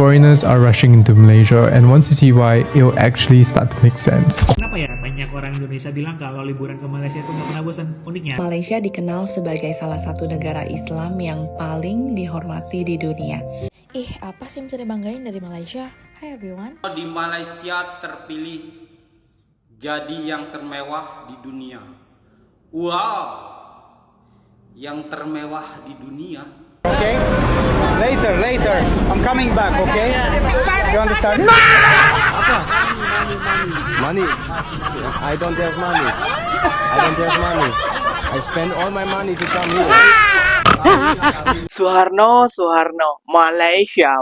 Foreigners are rushing into Malaysia, and once you see why, it'll actually start to make sense. Kenapa ya banyak orang Indonesia bilang kalau liburan ke Malaysia itu nggak pernah bosan? Uniknya, Malaysia dikenal sebagai salah satu negara Islam yang paling dihormati di dunia. Apa sih yang bisa dibanggain dari Malaysia? Hi everyone. Di Malaysia terpilih jadi yang termewah di dunia. Wow, yang termewah di dunia. Okay? Later. I'm coming back, okay? You understand? Money. I don't have money. I spend all my money to come here. Suharno, Malaysia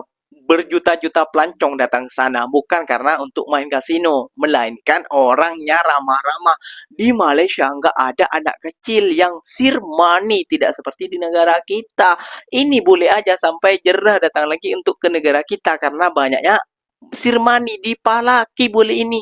berjuta-juta pelancong datang ke sana bukan karena untuk main kasino, melainkan orangnya ramah-ramah. Di Malaysia nggak ada anak kecil yang sirmani, tidak seperti di negara kita. Ini boleh aja sampai jerah datang lagi untuk ke negara kita karena banyaknya sirmani di Palaki boleh ini.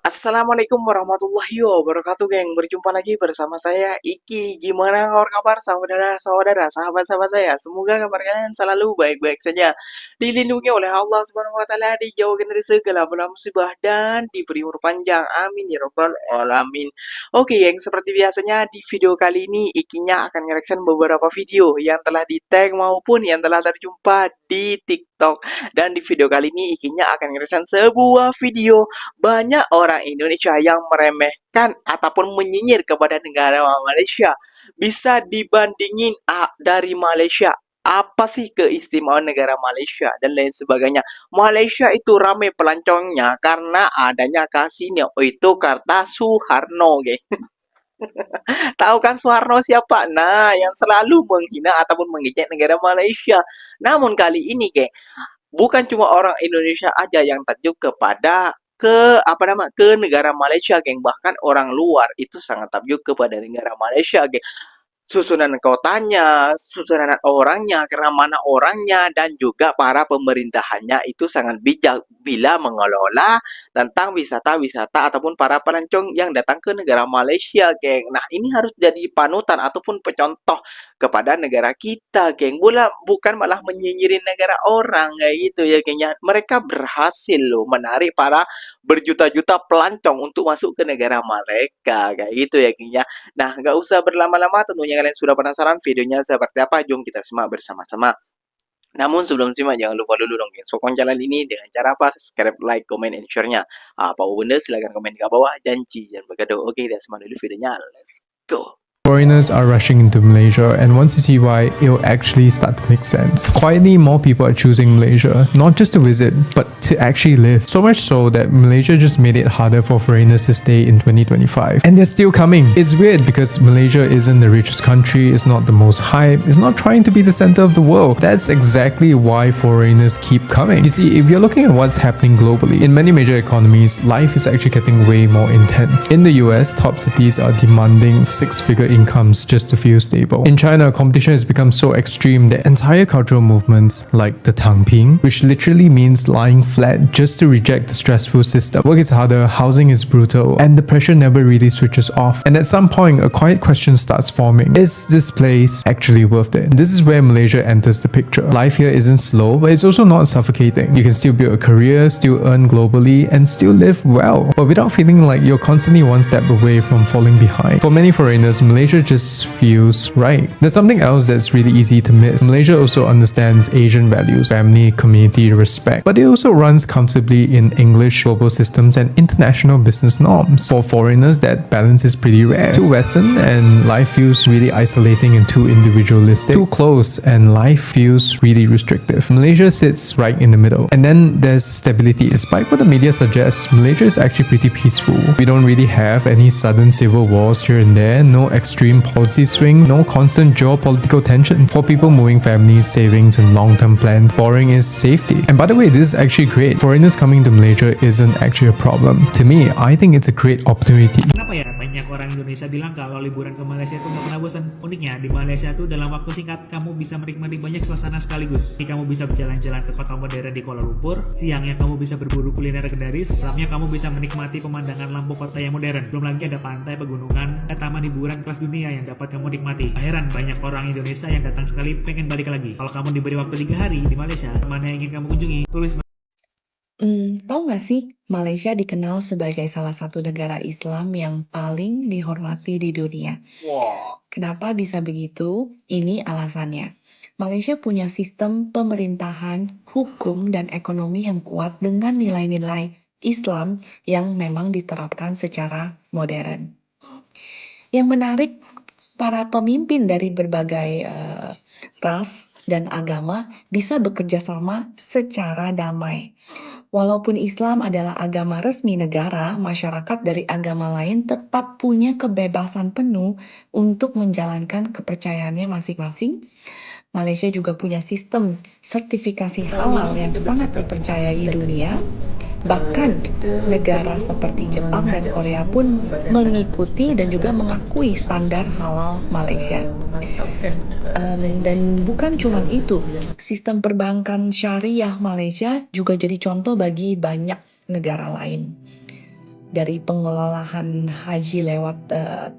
Assalamualaikum warahmatullahi wabarakatuh, geng. Berjumpa lagi bersama saya Iki. Gimana kabar saudara-saudara, sahabat-sahabat saya? Semoga kabar kalian selalu baik-baik saja, dilindungi oleh Allah Subhanahu wa taala, dijauhkan dari segala bala musibah dan diberi umur panjang. Amin ya rabbal alamin. Oke, geng, seperti biasanya di video kali ini Ikinya akan nge-reaction beberapa video yang telah di-tag maupun yang telah terjumpa di TikTok. Dan di video kali ini Ikinya akan nge-reaction sebuah video banyak orang Indonesia yang meremehkan ataupun menyinyir kepada negara Malaysia. Bisa dibandingin dari Malaysia, apa sih keistimewaan negara Malaysia dan lain sebagainya. Malaysia itu ramai pelancongnya karena adanya kasino. Itu kata Suharno, geng. Tahu kan Suharno siapa? Nah, yang selalu menghina ataupun mengejek negara Malaysia. Namun kali ini, geng, bukan cuma orang Indonesia aja yang takjub kepada ke negara Malaysia, geng. Bahkan orang luar itu sangat takjub kepada negara Malaysia, geng. Susunan kotanya, susunan orangnya, keramahan orangnya, dan juga para pemerintahannya itu sangat bijak bila mengelola tentang wisata-wisata ataupun para pelancong yang datang ke negara Malaysia, geng. Nah, ini harus jadi panutan ataupun pencontoh kepada negara kita, geng. Bukan malah menyinyirin negara orang kayak gitu ya, geng. Mereka berhasil loh menarik para berjuta-juta pelancong untuk masuk ke negara mereka kayak gitu ya, geng. Nah, nggak usah berlama-lama, tentunya kalian sudah penasaran videonya seperti apa. Jom kita simak bersama-sama. Namun sebelum simak, jangan lupa dulu dong, geng, sokong channel ini dengan cara apa? Subscribe, like, comment, and share-nya. Apa benda silahkan komen di bawah. Janji jangan bergaduh. Oke, kita simak dulu videonya. Let's go. Foreigners are rushing into Malaysia, and once you see why, it'll actually start to make sense. Quietly, more people are choosing Malaysia, not just to visit, but to actually live. So much so that Malaysia just made it harder for foreigners to stay in 2025. And they're still coming. It's weird because Malaysia isn't the richest country, it's not the most hype, it's not trying to be the center of the world. That's exactly why foreigners keep coming. You see, if you're looking at what's happening globally, in many major economies, life is actually getting way more intense. In the US, top cities are demanding six-figure incomes just to feel stable. In China, competition has become so extreme that entire cultural movements like the Tangping, which literally means lying flat just to reject the stressful system. Work is harder, housing is brutal, and the pressure never really switches off. And at some point, a quiet question starts forming. Is this place actually worth it? This is where Malaysia enters the picture. Life here isn't slow, but it's also not suffocating. You can still build a career, still earn globally, and still live well, but without feeling like you're constantly one step away from falling behind. For many foreigners, Malaysia just feels right. There's something else that's really easy to miss. Malaysia also understands Asian values, family, community, respect, but it also runs comfortably in English, global systems, and international business norms. For foreigners, that balance is pretty rare. Too Western and life feels really isolating, and too individualistic. Too close and life feels really restrictive. Malaysia sits right in the middle. And then there's stability. Despite what the media suggests, Malaysia is actually pretty peaceful. We don't really have any sudden civil wars here and there, no extreme extreme policy swings, no constant geopolitical tension. For people moving families, savings, and long-term plans, borrowing is safety. And by the way, this is actually great. Foreigners coming to Malaysia isn't actually a problem. To me, I think it's a great opportunity. Kenapa ya banyak orang Indonesia bilang kalau liburan ke Malaysia itu nggak pernah bosan? Uniknya di Malaysia tuh dalam waktu singkat kamu bisa menikmati banyak suasana sekaligus. Jadi kamu bisa berjalan-jalan ke kota modern di Kuala Lumpur, siangnya kamu bisa berburu kuliner legendaris, malamnya kamu bisa menikmati pemandangan lampu kota yang modern. Belum lagi ada pantai, pegunungan, dan taman hiburan kelas dunia yang dapat kamu nikmati. Tak heran banyak orang Indonesia yang datang sekali pengen balik lagi. Kalau kamu diberi waktu 3 hari di Malaysia, mana yang ingin kamu kunjungi? Tulis. Tahu nggak sih, Malaysia dikenal sebagai salah satu negara Islam yang paling dihormati di dunia. Kenapa bisa begitu? Ini alasannya. Malaysia punya sistem pemerintahan, hukum, dan ekonomi yang kuat dengan nilai-nilai Islam yang memang diterapkan secara modern. Yang menarik, para pemimpin dari berbagai ras dan agama bisa bekerja sama secara damai. Walaupun Islam adalah agama resmi negara, masyarakat dari agama lain tetap punya kebebasan penuh untuk menjalankan kepercayaannya masing-masing. Malaysia juga punya sistem sertifikasi halal yang sangat dipercayai dunia. Bahkan negara seperti Jepang dan Korea pun mengikuti dan juga mengakui standar halal Malaysia. Dan bukan cuma itu, sistem perbankan syariah Malaysia juga jadi contoh bagi banyak negara lain. Dari pengelolaan haji lewat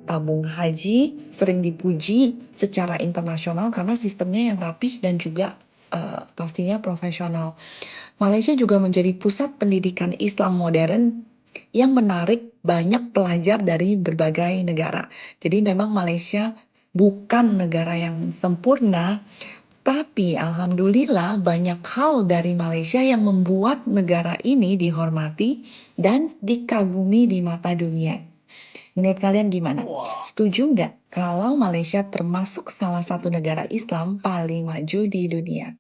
tabung haji sering dipuji secara internasional karena sistemnya yang rapih dan juga pastinya profesional. Malaysia juga menjadi pusat pendidikan Islam modern yang menarik banyak pelajar dari berbagai negara. Jadi memang Malaysia bukan negara yang sempurna, tapi alhamdulillah banyak hal dari Malaysia yang membuat negara ini dihormati dan dikagumi di mata dunia. Menurut kalian gimana? Setuju nggak kalau Malaysia termasuk salah satu negara Islam paling maju di dunia?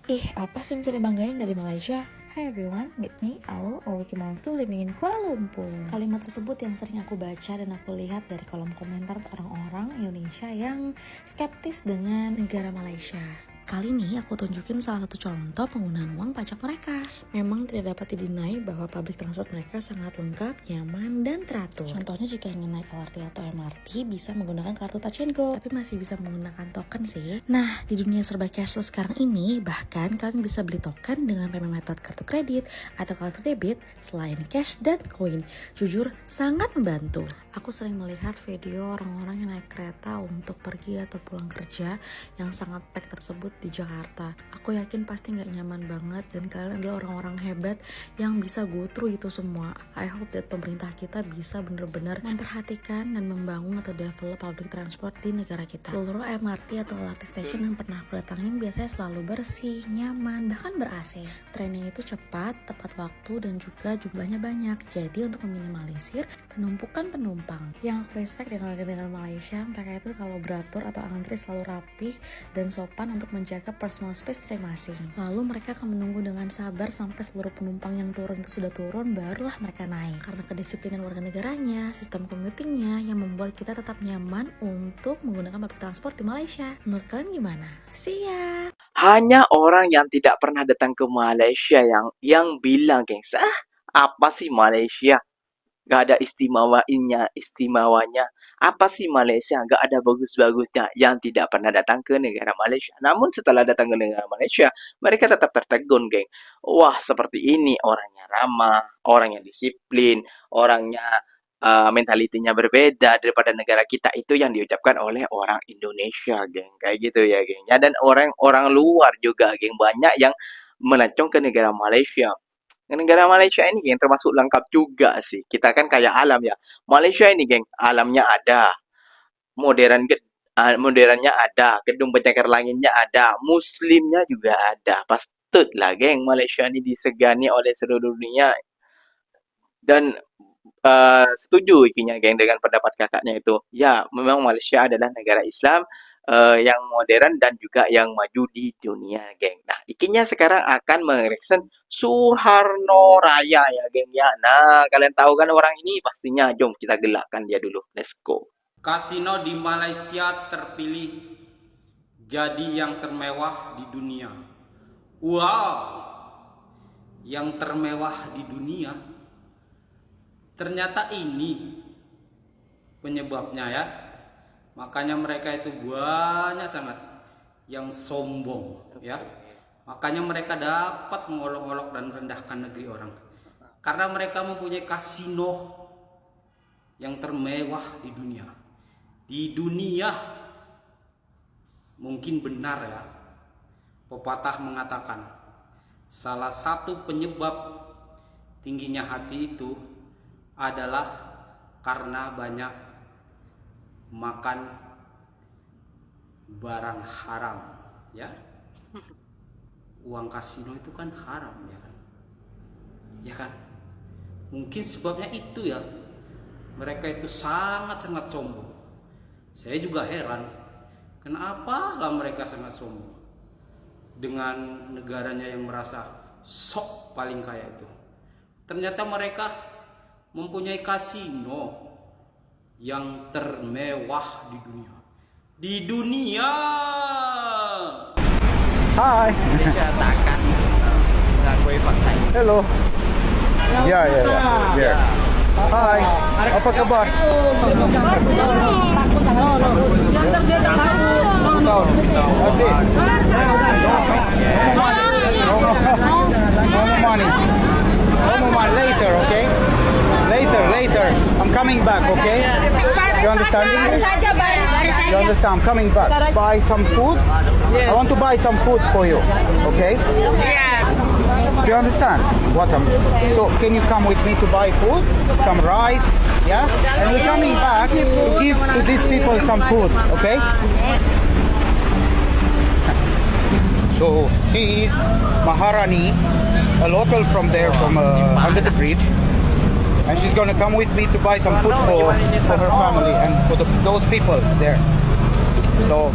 Ih, apa sih yang bisa dibanggain dari Malaysia? Hi everyone, meet me, Aul, or Ricky Maltu living in Kuala Lumpur. Kalimat tersebut yang sering aku baca dan aku lihat dari kolom komentar orang-orang Indonesia yang skeptis dengan negara Malaysia. Kali ini aku tunjukin salah satu contoh penggunaan uang pajak mereka. Memang tidak dapat didinai bahwa public transport mereka sangat lengkap, nyaman, dan teratur. Contohnya jika ingin naik LRT atau MRT bisa menggunakan kartu Touch and Go, tapi masih bisa menggunakan token sih. Nah, di dunia serba cashless sekarang ini, bahkan kalian bisa beli token dengan payment method kartu kredit atau kartu debit selain cash dan koin. Jujur, sangat membantu. Aku sering melihat video orang-orang yang naik kereta untuk pergi atau pulang kerja yang sangat pack tersebut di Jakarta. Aku yakin pasti nggak nyaman banget dan kalian adalah orang-orang hebat yang bisa go through itu semua. I hope that pemerintah kita bisa benar-benar memperhatikan dan membangun atau develop public transport di negara kita. Seluruh MRT atau LRT station yang pernah aku datangin biasanya selalu bersih, nyaman, bahkan ber-AC. Trennya itu cepat, tepat waktu, dan juga jumlahnya banyak. Jadi untuk meminimalisir penumpukan penumpang. Yang aku respect dengan Malaysia, mereka itu kalau beratur atau antri selalu rapih dan sopan untuk menjaga personal space masing-masing. Lalu mereka akan menunggu dengan sabar sampai seluruh penumpang yang turun itu sudah turun, barulah mereka naik. Karena kedisiplinan warga negaranya, sistem commutingnya yang membuat kita tetap nyaman untuk menggunakan public transport di Malaysia. Menurut kalian gimana? See ya! Hanya orang yang tidak pernah datang ke Malaysia yang bilang, gengs, apa sih Malaysia? Gak ada istimewanya. Apa sih Malaysia? Gak ada bagus-bagusnya yang tidak pernah datang ke negara Malaysia. Namun setelah datang ke negara Malaysia, mereka tetap tertegun, geng. Wah, seperti ini orangnya ramah, orangnya disiplin, orangnya mentalitinya berbeda daripada negara kita itu yang diucapkan oleh orang Indonesia, geng. Kayak gitu ya, geng. Ya, dan orang luar juga, geng. Banyak yang melancong ke negara Malaysia. Negara Malaysia ini, geng, termasuk lengkap juga sih. Kita kan kaya alam ya. Malaysia ini, geng, alamnya ada. Modernnya ada. Gedung pencakar langitnya ada. Muslimnya juga ada. Pastutlah, geng, Malaysia ini disegani oleh seluruh dunia. Dan setuju ikinya, geng, dengan pendapat kakaknya itu. Ya, memang Malaysia adalah negara Islam yang modern dan juga yang maju di dunia, geng. Nah, ikinya sekarang akan mereaction Suharno Raya ya, geng ya. Nah, kalian tahu kan orang ini pastinya, jom kita gelakkan dia dulu. Let's go. Kasino di Malaysia terpilih jadi yang termewah di dunia. Wow, yang termewah di dunia. Ternyata ini penyebabnya ya. Makanya mereka itu banyak sangat yang sombong ya. Makanya mereka dapat mengolok-olok dan merendahkan negeri orang. Karena mereka mempunyai kasino yang termewah di dunia. Di dunia mungkin benar ya. Pepatah mengatakan salah satu penyebab tingginya hati itu adalah karena banyak makan barang haram ya. Uang kasino itu kan haram ya kan. Ya kan? Mungkin sebabnya itu ya. Mereka itu sangat-sangat sombong. Saya juga heran, kenapa lah mereka sangat sombong dengan negaranya yang merasa sok paling kaya itu. Ternyata mereka mempunyai kasino yang termewah di dunia. Di dunia. Hi. Malaysia takkan mengakui fakta ini. Hello. Yeah. Hi. Apa kabar? That's it. No more money. Later, okay? Later. I'm coming back, okay? You understand? You understand? I'm coming back. Buy some food. I want to buy some food for you, okay? Do you understand what I'm... So can you come with me to buy food, some rice, yeah? And we're coming back to give to these people some food, okay? So she is Maharani, a local from there, from under the bridge, and she's gonna come with me to buy some food for her family and for those people there. So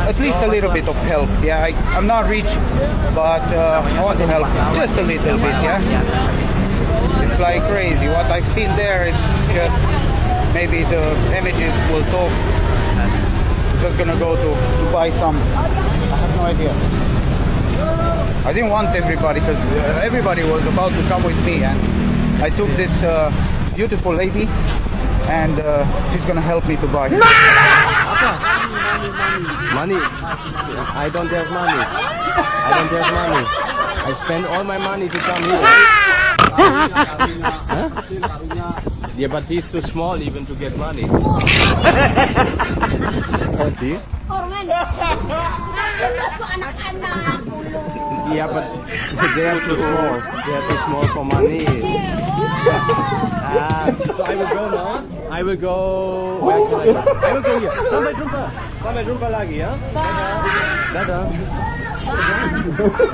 at least a little bit of help. Yeah, I'm not rich, but I want to help just a little bit. Yeah, it's like crazy. What I've seen there, it's just maybe the images will talk. I'm just gonna go to buy some. I have no idea. I didn't want everybody because everybody was about to come with me, and I took this beautiful lady, and she's gonna help me to buy. Money. I don't have money. I spend all my money to come here. Huh? Yeah, but he's too small even to get money. See? Yeah, but they are too small. They are too small for money. So I will go now. I will go. Where can I go? I will go here. Sampai jumpa lagi ya. Dadah.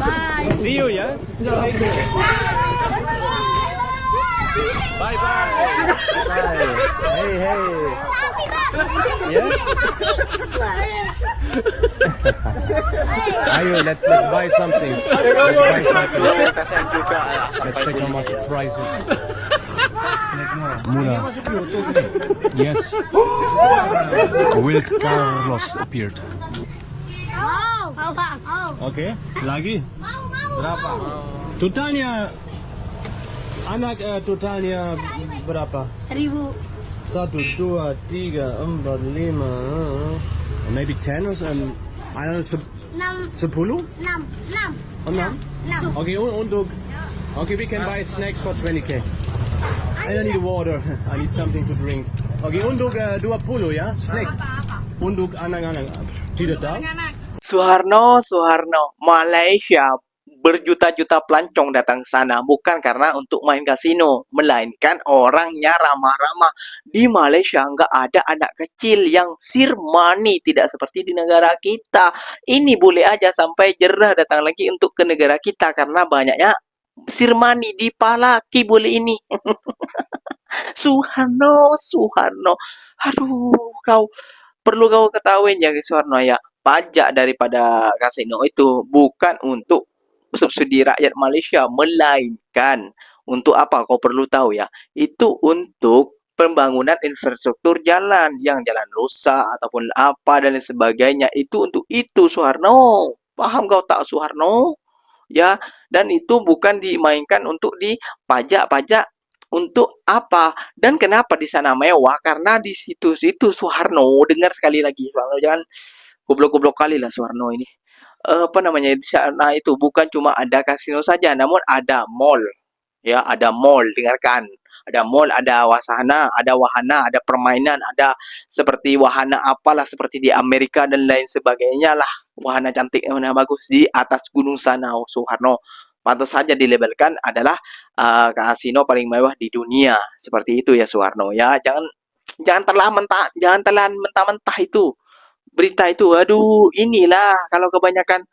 Bye. See you ya. Bye bye. Hey. Yeah. Ayo, let's buy something. Let's check how much the price is. Murah. Yes. Will Carlos appeared. Oke, lagi? Berapa? Totalnya anak totalnya berapa? 1.000. 1, 2, 3, 4, 5, maybe 10 or something. I don't know, 10? 6. Okay, okay, we can buy snacks for 20k. I don't need water. I need something to drink. Okay, untuk 20 ya, snack. Untuk anak-anak. Tidak tahu? Suharno, Malaysia berjuta-juta pelancong datang sana bukan karena untuk main kasino, melainkan orangnya ramah-ramah. Di Malaysia nggak ada anak kecil yang sirmani, tidak seperti di negara kita. Ini boleh aja sampai jerah datang lagi untuk ke negara kita karena banyaknya sirmani di palaki boleh ini. Suharno. Aduh, perlu kau ketahuin ya Suharno ya. Pajak daripada kasino itu bukan untuk subsidi rakyat Malaysia, melainkan untuk apa kau perlu tahu ya, itu untuk pembangunan infrastruktur jalan, yang jalan rusak ataupun apa dan lain sebagainya. Itu untuk itu Soeharno. Paham kau tak Soeharno? Ya, dan itu bukan dimainkan untuk dipajak-pajak untuk apa? Dan kenapa di sana mewah? Karena di situ-situ Soeharno, dengar sekali lagi Soeharno, jangan goblok-goblok kali lah Soeharno ini. Apa namanya, di sana itu bukan cuma ada kasino saja, namun ada mall. Ya, ada mall, dengarkan. Ada mall, ada wahana, ada permainan, ada seperti wahana apalah seperti di Amerika dan lain sebagainya lah. Wahana cantik, wahana bagus di atas gunung sana, Soeharno. Pantas saja dilabelkan adalah kasino paling mewah di dunia. Seperti itu ya Soeharno ya. Jangan telan mentah-mentah itu. Berita itu, aduh, inilah kalau kebanyakan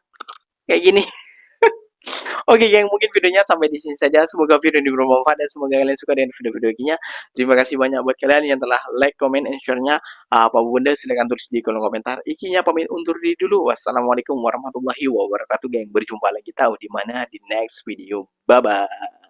kayak gini. Oke, geng, mungkin videonya sampai di sini saja. Semoga video ini bermanfaat dan semoga kalian suka dengan video-video ini. Terima kasih banyak buat kalian yang telah like, comment, and share-nya. Apa bunda silahkan tulis di kolom komentar. Ikinya pamit undur diri dulu. Wassalamualaikum warahmatullahi wabarakatuh, geng. Berjumpa lagi tahu di mana di next video. Bye bye.